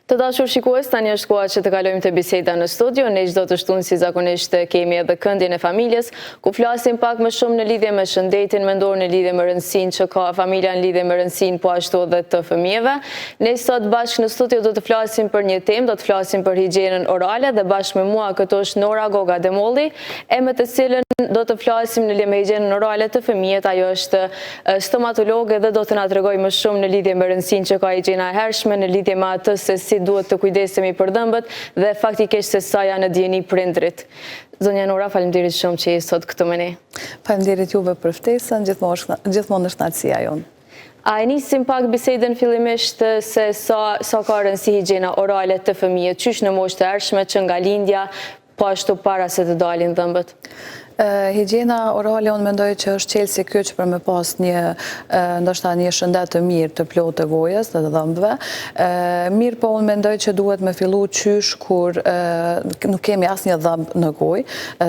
Të dashur shikues, tani është koha që të kalojmë të biseda në studio. Ne çdo të shtunë si zakonisht kemi edhe këndin e familjes, ku flasim pak më shumë në lidhje me shëndetin mendor, në lidhje me rëndësinë që ka familja, në lidhje me rëndësinë po ashtu edhe të fëmijëve. Ne sot bashkë në studio do të flasim për një temë, do të flasim për higjienën orale dhe bashkë me mua këtu është Nora Goga Demolli, e me të cilën do të flasim në lidhje me higjienën orale të fëmijët. Ajo është stomatologe dhe do të na tregojë më shumë në lidhje me rëndësinë që ka higjiena e hershme, në lidhje me atë se si duhet të kujdesemi për dhëmbët dhe faktikisht se sa janë ndjeni prindrit. Zonja Nora, faleminderit shumë që je sot këtu me ne. Faleminderit juve për ftesën, gjithmonë është kënaqësia jonë. A e nisim pak bisedën fillimisht se sa ka rëndësi higjiena orale të fëmijët, qysh në moshë të hershme që nga lindja, po ashtu para se të dalin dhëmbët? Higjiena orale unë mendoj që është qelsi kyç për me pas ndoshta një shëndet të mirë të plotë të gojës dhe të dhëmbëve. Mirë po unë mendoj që duhet me fillu qysh kur nuk kemi asnjë dhëmb në gojë.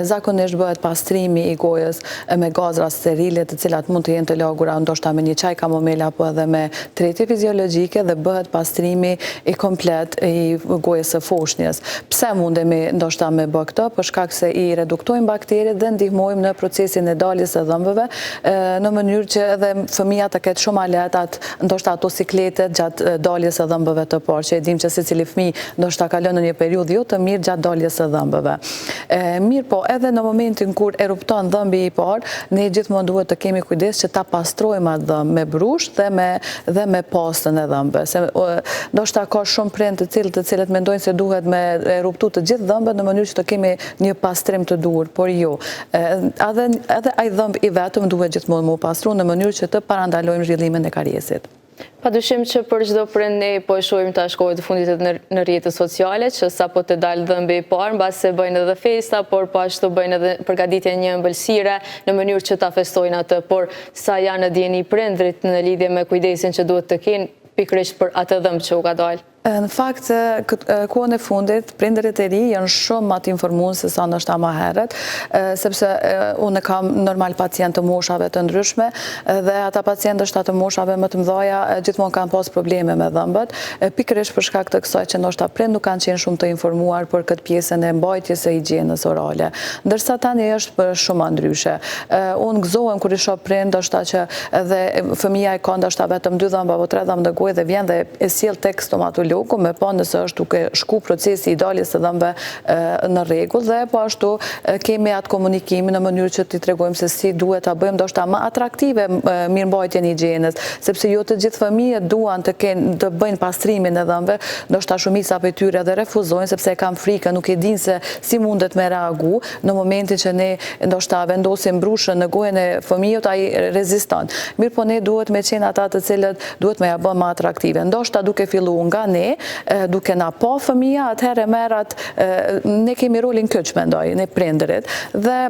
Zakonisht bëhet pastrimi i gojës me gazra sterile, të cilat mund të jenë të lagura ndoshta me një çaj kamomile apo edhe me tretje fiziologjike dhe bëhet pastrimi i komplet i gojës së foshnjës. Pse mundemi ndoshta me bë këtë? Për shkak se i reduktojmë bakteret dhe ndihmojmë në procesin e daljes së dhëmbëve në mënyrë që edhe fëmija të ketë shumë aletat, ndoshta ato sikletet gjatë daljes së dhëmbëve të parë, që e dim që secili fëmijë ndoshta kalon në një periudhë jo të mirë gjatë daljes së dhëmbëve. Mirë po, edhe në momentin kur erupton dhëmbi i parë, ne gjithmonë duhet të kemi kujdes që ta pastrojmë atë dhëmbë me brush dhe me pastën e dhëmbëve. Se ndoshta ka shumë prindë të cilët mendojnë se duhet me eruptu të gjithë dhëmbët në mënyrë që të kemi një pastrim të duhur, por jo. Edhe ai dhëmb i vetëm duhet gjithmonë mu pastru në mënyrë që të parandalojmë zhvillimin e kariesit. Padyshim që për çdo prind ne po e shohim tash kohët e fundit në rrjetet sociale që sapo të dalë dhëmbi i parë, mbase bëjnë edhe festa, por po ashtu bëjnë edhe përgatitje një ëmbëlsire në mënyrë që ta festojnë atë, por sa janë ndjeni prindrit në lidhje me kujdesin që duhet të kenë pikërisht për atë dhëmb që u ka dalë? Në fakt, kohën e fundit, prindërit e ri janë shumë më të informuar se sa ndoshta më herët, sepse unë kam normal pacientë të moshave të ndryshme dhe ata pacientë ndoshta të moshave më të mëdha gjithmonë kanë pas probleme me dhëmbët, pikërisht për shkak të kësaj që ndoshta prind nuk kanë qenë shumë të informuar për këtë pjesën e mbajtjes së higjienës orale. Ndërsa tani është shumë ndryshe. Unë gëzohem kur i shoh prind ndoshta që edhe fëmia e ka ndoshta vetëm 2 dhëmb apo 3 dhëmb në gojë dhe vjen dhe e sjell tek stomatologu me pa nëse është duke shku procesi i daljes së dhëmbëve në rregull dhe po ashtu kemi atë komunikimin në mënyrë që t'i tregojmë se si duhet ta bëjmë ndoshta më atraktive mirëmbajtjen e higjienës, sepse jo të gjithë fëmijët duan të bëjnë pastrimin e dhëmbëve, ndoshta shumica prej tyre edhe refuzojnë sepse kanë frikë, nuk e dinë se si mundet me reagu në momentin që ne ndoshta vendosim brushën në gojën e fëmijët, ai reziston. Mirë po ne duhet me qenë ata të cilët duhet me ja bëjmë më atraktive. Ndoshta duke filluar nga ne, duke na pa fëmija, atëherë merrat, ne kemi rolin kyç mendoj, ne prindërit, dhe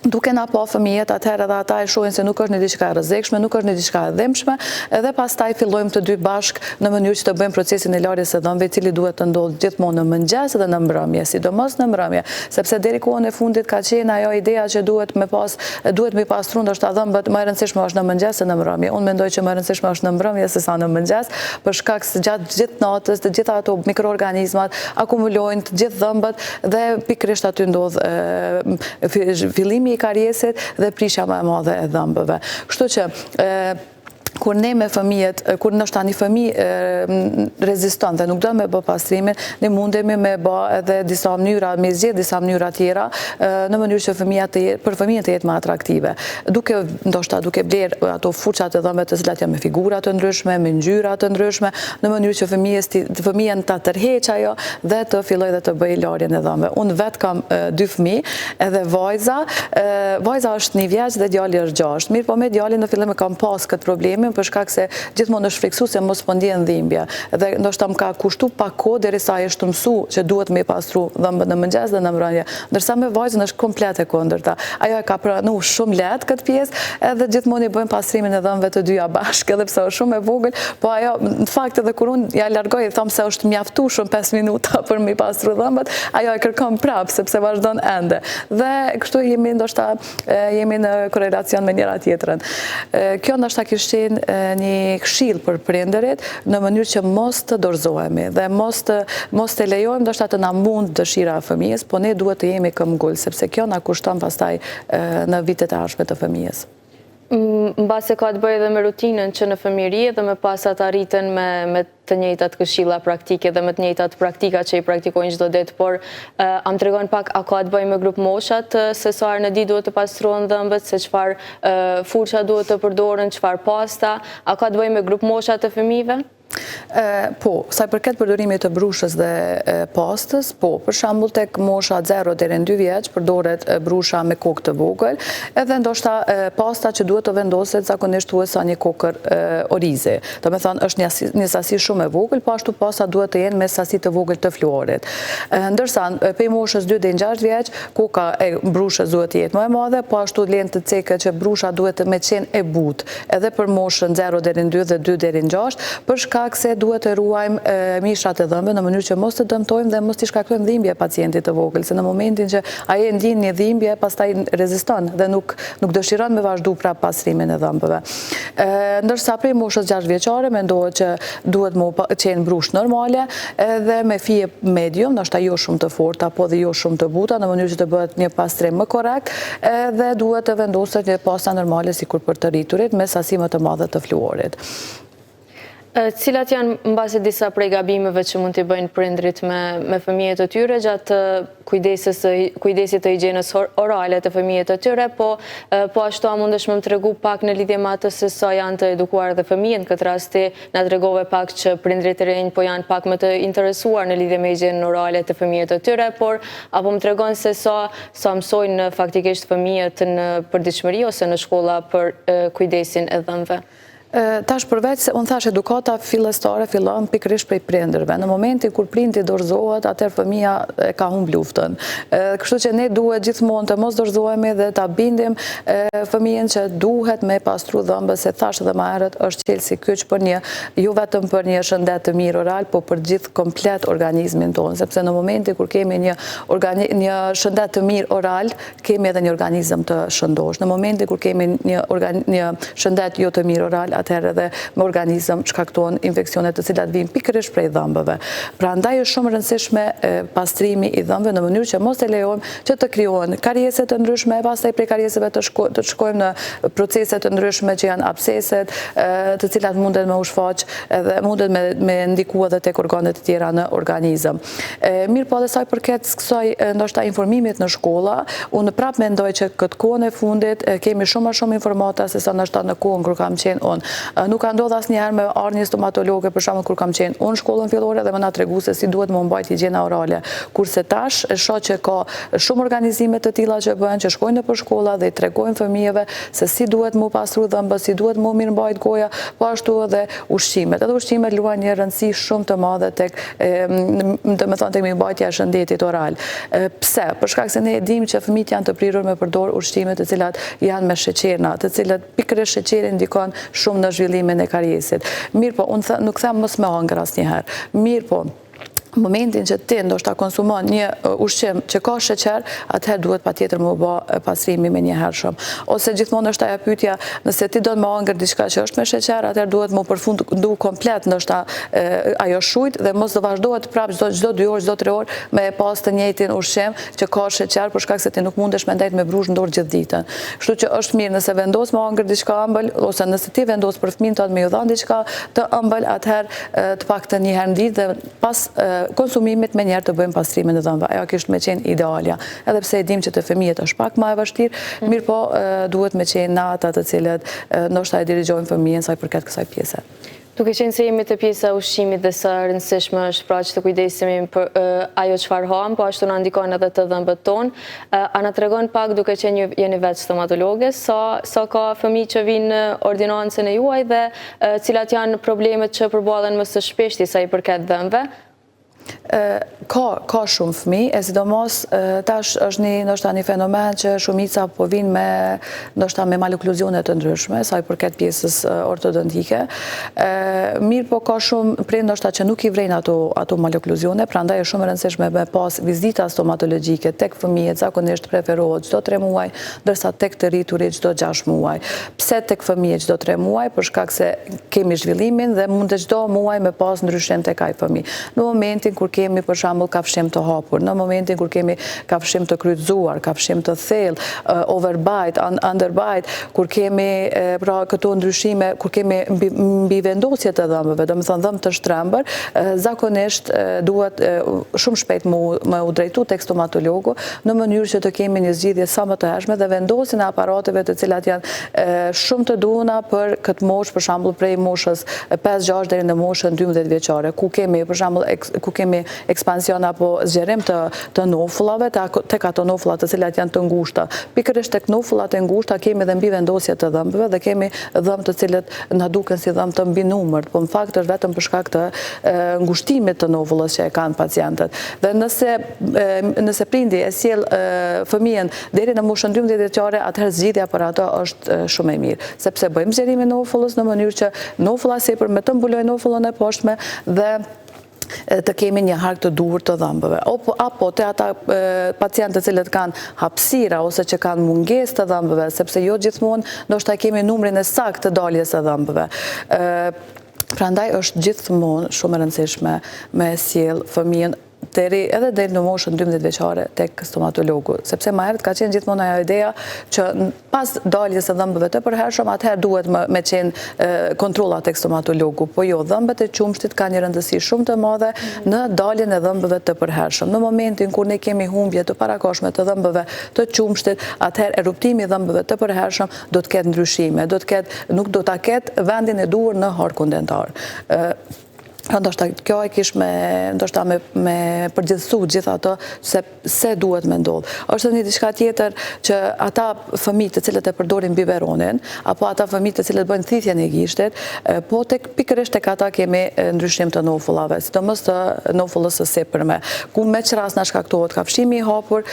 duke na pa fëmijët, atëherë edhe ata e shohin se nuk është një diçka e rrezikshme, nuk është një diçka e dhimbshme, edhe pastaj fillojmë të dy bashk në mënyrë që të bëjmë procesin e larjes së dhëmbëve, i cili duhet të ndodhë gjithmonë në mëngjes dhe në mbrëmje, sidomos në mbrëmje, sepse deri kohën e fundit ka qenë ajo ideja që duhet me pastru ndoshta dhëmbët, më e rëndësishme është në mëngjes se në mbrëmje. Unë mendoj që më e rëndësishme është në mbrëmje se sa në mëngjes, për shkak se gjatë gjithë natës të gjitha ato mikroorganizmat akumulojnë të gjithë dhëmbët dhe pikërisht aty ndodh fillimi i kariesit dhe prishja më e madhe e dhëmbëve. Kështu që kur ne me fëmijët, kur ndoshta një fëmijë reziston dhe nuk do me bë pastrimin, ne mundemi me bë edhe disa mënyra, me zgjedh disa mënyra tjera në mënyrë që për fëmijën të jetë më atraktive. Duke bler ato fuçat e dhëmbëve të cilat janë me figura të ndryshme, me ngjyra të ndryshme, në mënyrë që fëmijën ta tërheqë ajo dhe të fillojë dhe të bëjë larjen e dhëmbëve. Unë vet kam 2 fëmijë, edhe vajza është 1 vjeç dhe djali është 6. Mirë, po me djalin në fillim e kam pas këtë problem për shkak se gjithmonë është friksu se mos po ndjen dhimbje. Dhe ndoshta më ka kushtu pak kohë derisa ai është mësuar që duhet me pastru dhëmbët në mëngjes dhe në mbrëmje. Ndërsa me vajzën është komplet e kundërta. Ajo e ka pranuar shumë lehtë këtë pjesë, edhe gjithmonë i bëjmë pastrimin e dhëmbëve të dyja bashkë, edhe pse është shumë e vogël, po ajo në fakt edhe kur unë ja largoj i them se është mjaftueshëm 5 minuta për me pastru dhëmbët, ajo e kërkon prapë sepse vazhdon ende. Dhe kështu jemi në korelacion me njëra tjetrën. Kjo ndoshta kishte jenë një këshill për prindërit në mënyrë që mos të dorëzohemi dhe mos të lejojmë ndoshta të na mund dëshira e fëmijës, po ne duhet të jemi këmbgul, sepse kjo na kushton pastaj në vitet e ardhshme të fëmijës. Mbase ka të bëjë edhe me rutinën që në fëmijëri dhe me pasat arritën me të njëjtat këshilla praktike dhe me të njëjtat praktika që i praktikojnë çdo ditë, por am tregon pak a ka të bëjë me grup moshat, se sa herë në ditë duhet të pastrohen dhëmbët, se çfarë furça duhet të përdoren, çfarë pasta, a ka të bëjë me grup moshat të fëmijëve? Po, sa i përket përdorimit të brushës dhe pastës, po, për shembull tek mosha 0 deri në 2 vjeç përdoret brusha me kokë të vogël, edhe ndoshta pasta që duhet të vendoset zakonisht thuhet sa një kokër orizi. Do të thonë është një sasi shumë e vogël, po ashtu pasta duhet të jenë me sasi të vogël të fluorit. Ndërsa prej moshës 2 deri në 6 vjeç, koka e brushës duhet të jetë më e madhe, po ashtu lënë të cekët që brusha duhet të qenë e butë, edhe për moshën 0 deri në 2 dhe 2 deri në 6, për shkak se duhet të ruajmë mishrat e dhëmbëve në mënyrë që mos të dëmtojmë dhe mos t'i shkaktojmë dhimbje pacientit të vogël, se në momentin që ai e ndjen një dhimbje, pastaj reziston dhe nuk dëshiron me vazhdu prap pastrimin e dhëmbëve. Ndërsa prej moshës 6 vjeçare mendohet që duhet më qenë brush normale dhe me fije medium, ndoshta jo shumë të forta, po dhe jo shumë të buta, në mënyrë që të bëhet një pastrim më korrekt dhe duhet të vendoset një pasta normale sikur për të rriturit me sasi më të madhe të fluorit. Cilat janë mbase disa prej gabimeve që mund t'i bëjnë prindrit me fëmijët e tyre gjatë kujdesit të higjienës orale të fëmijët e tyre, po ashtu a mundesh më tregu pak në lidhje me atë se sa janë të edukuar dhe fëmijët, në këtë rasti na tregove pak që prindrit e rinj po janë pak më të interesuar në lidhje me higjienën orale të fëmijët e tyre, por apo më tregon se sa mësojnë faktikisht fëmijët në përditshmëri ose në shkolla për kujdesin e dhëmbëve. Tash përveç se unë thash edukata fillestare fillon pikërisht prej prindërve. Në momentin kur prindi dorëzohet, atëherë fëmia ka humb luftën. Kështu që ne duhet gjithmonë të mos dorëzohemi dhe ta bindim fëmijën që duhet me pastru dhëmbët, se thash edhe më herët është qelsi kyç për jo vetëm për një shëndet të mirë oral, po për gjithë komplet organizmin tonë, sepse në momentin kur kemi një shëndet të mirë oral, kemi edhe një organizëm të shëndosh. Në momentin kur kemi një shëndet jo të mirë oral, atëherë edhe me organizëm shkaktojnë infeksionet të cilat vijnë pikërisht prej dhëmbëve. Prandaj është shumë rëndësishme pastrimi i dhëmbëve në mënyrë që mos e lejojmë që të krijohen karjese të ndryshme, pastaj prej karjeseve të shkojmë në procese të ndryshme që janë abseset, të cilat mundet me u shfaq dhe mundet me ndikua edhe tek organet të tjera në organizëm. Mirë po edhe sa i përket kësaj ndoshta informimit në shkolla, unë prapë mendoj që këtë kohën e fundit kemi shumë më shumë informata se sa ndoshta në kohën kur kam qenë unë. Nuk ka ndodhur asnjëherë me ardhur një stomatologe, për shembull kur kam qenë unë shkollën fillore dhe më na tregu se si duhet më mbajt higjiena orale. Kurse tash e shoh që ka shumë organizime të tilla që bëhen, që shkojnë nëpër shkolla dhe i tregojnë fëmijëve se si duhet më pastru dhëmbët, si duhet më mirë mbajt goja, po ashtu edhe ushqimet. Edhe ushqimet luajnë një rëndësi shumë të madhe tek, domethënë tek mbajtja e shëndetit oral. Pse? Për shkak se ne e dimë që fëmijët janë të prirur me përdor ushqime të cilat janë me sheqerna, të cilat pikërisht sheqeri ndikon shumë në zhvillimin e kariesit. Mirë po, unë nuk them mos me hëngër asnjëherë. Mirë po, në momentin që ti ndoshta konsumon një ushqim që ka sheqer, atëherë duhet patjetër më bë pastrimi menjëhershëm. Ose gjithmonë është ajo pyetja, nëse ti do të më hëngër diçka që është me sheqer, atëherë duhet më përfundu komplet ndoshta ajo shujt dhe mos do vazhdohet prapë çdo 2 orë, çdo 3 orë me pas të njëjtin ushqim që ka sheqer, për shkak se ti nuk mundesh me ndajt me brush në dorë gjithë ditën. Kështu që është mirë nëse vendos më hëngër diçka ëmbël, ose nëse ti vendos për fëmijën tënd me ju dhënë diçka të ëmbël, atëherë të paktën një herë në ditë dhe pas konsumimit me njerë të bëjmë pastrimin e dhëmbëve. Ajo kishte me qenë idealja. Edhe pse e dim që të fëmijët është pak më e vështirë, mirë po duhet me qenë në ata të cilët ndoshta e dirigjojnë fëmijën sa i përket kësaj pjese. Duke qenë se jemi të pjesa ushqimit dhe sa rëndësishme është pra që të kujdesemi për ajo çfarë ham, po ashtu na ndikojnë edhe të dhëmbët tonë. A na tregon pak, duke qenë jeni vetë stomatologe, sa ka fëmijë që vinë në ordinancën e juaj dhe cilat janë problemet që përballen më së shpeshti sa i përket dhëmbëve? Ka shumë fëmi, e sidomos tash është ndoshta një fenomen që shumica po vinë me ndoshta me malokluzione të ndryshme, sa i përket pjesës ortodontike. Mirë po ka shumë prej ndoshta që nuk i vrejnë ato malokluzione, prandaj është shumë e rëndësishme me pas vizita stomatologjike tek fëmijët, zakonisht preferohet çdo 3 muaj, ndërsa tek të rriturit çdo 6 muaj. Pse tek fëmijët çdo 3 muaj? Për shkak se kemi zhvillimin dhe mund të çdo muaj me pas ndryshim tek ai fëmijë. Në momentin kur kemi për shembull kafshim të hapur, në momentin kur kemi kafshim të kryqëzuar, kafshim të thellë, overbite, underbite, kur kemi pra këto ndryshime, kur kemi mbivendosje të dhëmbëve, domethënë dhëmbë të shtrembër, zakonisht duhet shumë shpejt me u drejtu tek stomatologu në mënyrë që të kemi një zgjidhje sa më të hershme dhe vendosjen e aparateve të cilat janë shumë të duhura për këtë moshë, për shembull prej moshës 5-6 deri në moshën 12 vjeçare, ku kemi për shembull ekspansion apo zgjerim të nofullave, tek ato nofullat të cilat janë të ngushta. Pikërisht tek nofullat e ngushta kemi edhe mbivendosje të dhëmbëve dhe kemi dhëmbë të cilët na duken si dhëmbë të mbinumërt, po në fakt është vetëm për shkak të ngushtimit të nofullës që e kanë pacientët. Dhe nëse prindi e sjell fëmijën deri në moshën 12 vjeçare, atëherë zgjidhja për ato është shumë e mirë, sepse bëjmë zgjerimin e nofullës në mënyrë që nofulla sipër me të mbulojë nofullën e poshtme dhe të kemi një hark të duhur të dhëmbëve. Apo të ata pacientët cilët kanë hapësira ose që kanë mungesë të dhëmbëve, sepse jo gjithmonë ndoshta kemi numrin e saktë të daljes së dhëmbëve. Prandaj është gjithmonë shumë e rëndësishme me sjell fëmijën edhe deri në moshën 12 vjeçare tek stomatologu, sepse më herët ka qenë gjithmonë ajo ideja që pas daljes së dhëmbëve të përhershëm, atëherë duhet me qenë kontrolla tek stomatologu, po jo, dhëmbët e qumshtit kanë një rëndësi shumë të madhe në daljen e dhëmbëve të përhershëm. Në momentin kur ne kemi humbje të parakoshme të dhëmbëve të qumshtit, atëherë eruptimi i dhëmbëve të përhershëm do të ketë ndryshime, nuk do ta ketë vendin e duhur në harkun dentar. Ndoshta kjo e kish me përgjithësu gjithë ato se duhet me ndodhë. Është një diçka tjetër që ata fëmijë të cilët e përdorin biberonin, apo ata fëmijë të cilët bëjnë thithjen e gishtit, po pikërisht tek ata kemi ndryshim të nofullave, sidomos të nofullës së sipërme, ku me çrast na shkaktohet kafshimi i hapur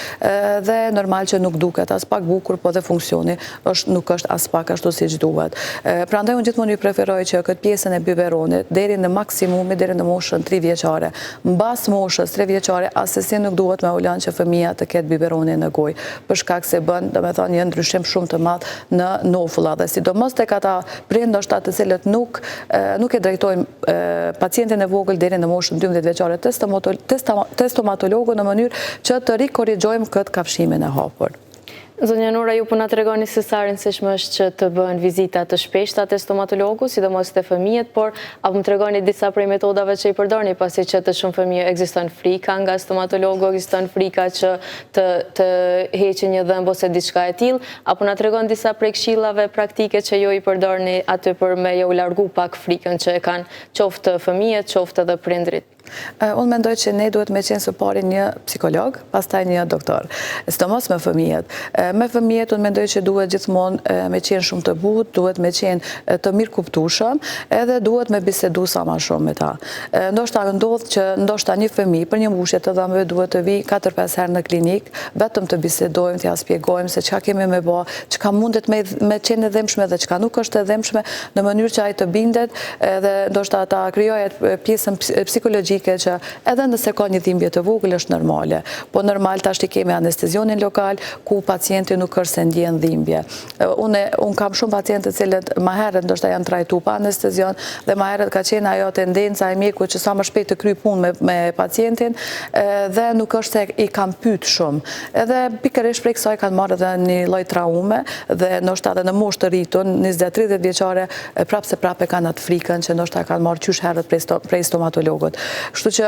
dhe normal që nuk duket as pak bukur, po dhe funksioni nuk është as pak ashtu siç duhet. Prandaj unë gjithmonë ju preferoj që këtë pjesën e biberonit deri në maksimum deri në moshën 3 vjeçare. Mbas moshës 3 vjeçare asesi nuk duhet me u lënë që fëmia të ketë biberonin në gojë, për shkak se bën, domethënë, një ndryshim shumë të madh në nofulla dhe sidomos tek ata prind ndoshta të cilët nuk e drejtojnë pacientin e vogël deri në moshën 12 vjeçare te stomatologu në mënyrë që të rikorrigjojmë këtë kafshimin e hapur. Zonja Nora, ju po na tregoni se sa rëndësishme është që të bëhen vizita të shpeshta te stomatologu, sidomos te fëmijët, por apo më tregoni disa prej metodave që i përdorni, pasi që të shumë fëmijë ekziston frika nga stomatologu, ekziston frika që të heqë një dhëmbë ose diçka e tillë, apo na tregon disa prej këshillave praktike që ju i përdorni aty për me ju largu pak frikën që e kanë qoftë fëmijët, qoftë edhe prindrit? Unë mendoj që ne duhet me qenë së pari një psikolog, pastaj një doktor, sidomos me fëmijët. Me fëmijët unë mendoj që duhet gjithmonë me qenë shumë të butë, duhet me qenë të mirë kuptueshëm, edhe duhet me bisedu sa më shumë me ta. Ndoshta ndodh që ndoshta një fëmijë për një mbushje të dhëmbëve duhet të vi 4-5 herë në klinik, vetëm të bisedojmë, t'ia shpjegojmë se çka kemi me bë, çka mundet me qenë e dhëmshme dhe çka nuk është e dhëmshme, në mënyrë që ai të bindet edhe ndoshta ta krijojë pjesën psikologjike që edhe nëse ka një dhimbje të vogël është normale, po normal tash kemi anestezionin lokal ku pacienti nuk është se ndjen dhimbje. Unë kam shumë pacientë të cilët më herët ndoshta janë trajtuar pa anestezion dhe më herët ka qenë ajo tendenca e mjekut që sa më shpejt të kryej punë me pacientin dhe nuk është se i kam pyet shumë. Edhe pikërisht prej kësaj kanë marrë edhe një lloj traume dhe ndoshta edhe në moshë të rritur, 20-30 vjeçare, prapë kanë atë frikën që ndoshta kanë marrë qysh herët prej stomatologut. Kështu që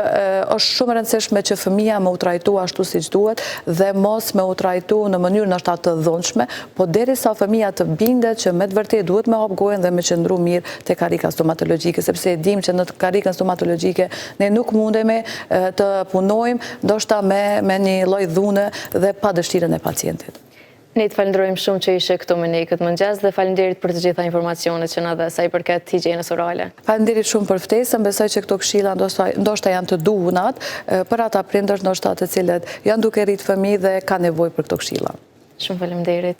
është shumë e rëndësishme që fëmia me u trajtu ashtu siç duhet dhe mos me u trajtu në mënyrë ndoshta të dhunshme, po derisa fëmia të bindet që me të vërtetë duhet me hap gojën dhe me qëndru mirë te karika stomatologjike, sepse e dim që në karikën stomatologjike ne nuk mundemi të punojmë ndoshta me një lloj dhune dhe pa dëshirën e pacientit. Ne të falenderojmë shumë që ishe këtu me ne këtë mëngjes dhe falenderit për të gjitha informacionet që na dhe sa i përket higjienës orale. Falenderit shumë për ftesën, besoj që këto këshilla ndoshta janë të duhunat për ata prindër ndoshta të cilët janë duke rritë fëmijë dhe kanë nevojë për këto këshilla. Shumë faleminderit.